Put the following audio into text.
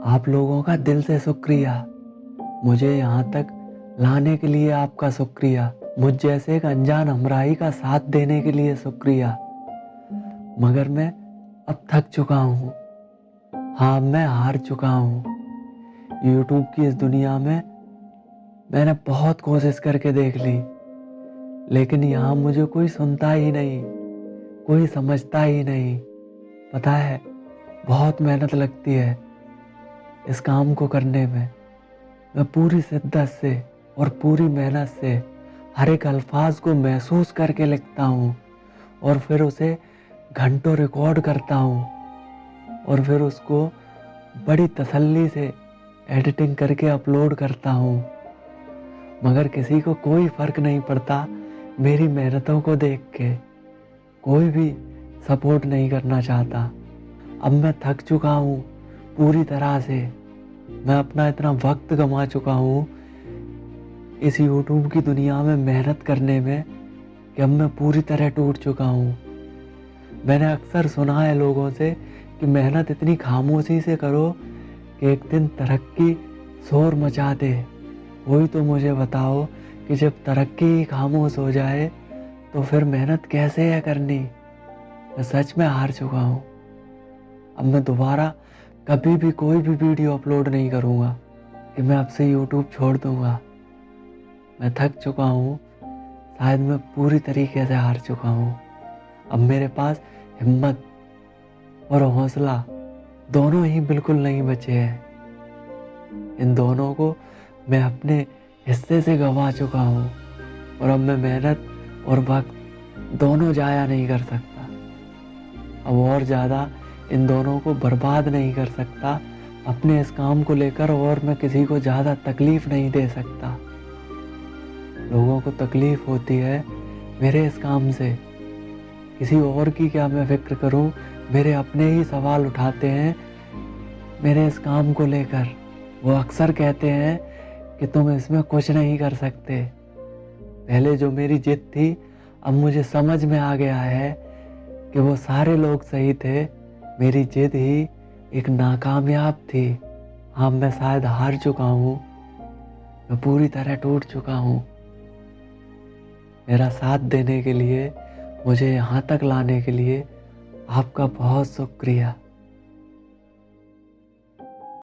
आप लोगों का दिल से शुक्रिया। मुझे यहाँ तक लाने के लिए आपका शुक्रिया। मुझ जैसे एक अनजान हमराही का साथ देने के लिए शुक्रिया। मगर मैं अब थक चुका हूँ। हाँ, मैं हार चुका हूँ। यूट्यूब की इस दुनिया में मैंने बहुत कोशिश करके देख ली, लेकिन यहाँ मुझे कोई सुनता ही नहीं, कोई समझता ही नहीं। पता है, बहुत मेहनत लगती है इस काम को करने में। मैं पूरी शिद्दत से और पूरी मेहनत से हर एक अल्फाज को महसूस करके लिखता हूँ और फिर उसे घंटों रिकॉर्ड करता हूँ और फिर उसको बड़ी तसल्ली से एडिटिंग करके अपलोड करता हूँ। मगर किसी को कोई फ़र्क नहीं पड़ता मेरी मेहनतों को देख के। कोई भी सपोर्ट नहीं करना चाहता। अब मैं थक चुका हूँ पूरी तरह से। मैं अपना इतना वक्त गंवा चुका हूँ इस यूट्यूब की दुनिया में मेहनत करने में कि अब मैं पूरी तरह टूट चुका हूँ। मैंने अक्सर सुना है लोगों से कि मेहनत इतनी खामोशी से करो कि एक दिन तरक्की शोर मचा दे। वही तो मुझे बताओ कि जब तरक्की ही खामोश हो जाए तो फिर मेहनत कैसे है करनी। मैं सच में हार चुका हूँ। अब मैं दोबारा कभी भी कोई भी वीडियो अपलोड नहीं करूँगा कि मैं अब से यूट्यूब छोड़ दूँगा। मैं थक चुका हूँ। शायद मैं पूरी तरीके से हार चुका हूँ। अब मेरे पास हिम्मत और हौसला दोनों ही बिल्कुल नहीं बचे हैं। इन दोनों को मैं अपने हिस्से से गंवा चुका हूँ और अब मैं मेहनत और वक्त दोनों जाया नहीं कर सकता। अब और ज़्यादा इन दोनों को बर्बाद नहीं कर सकता अपने इस काम को लेकर, और मैं किसी को ज़्यादा तकलीफ़ नहीं दे सकता। लोगों को तकलीफ़ होती है मेरे इस काम से। किसी और की क्या मैं फ़िक्र करूं। मेरे अपने ही सवाल उठाते हैं मेरे इस काम को लेकर। वो अक्सर कहते हैं कि तुम इसमें कुछ नहीं कर सकते। पहले जो मेरी जिद थी, अब मुझे समझ में आ गया है कि वो सारे लोग सही थे। मेरी जिद ही एक नाकामयाब थी। हाँ, मैं शायद हार चुका हूँ। मैं पूरी तरह टूट चुका हूँ। मेरा साथ देने के लिए, मुझे यहाँ तक लाने के लिए आपका बहुत शुक्रिया।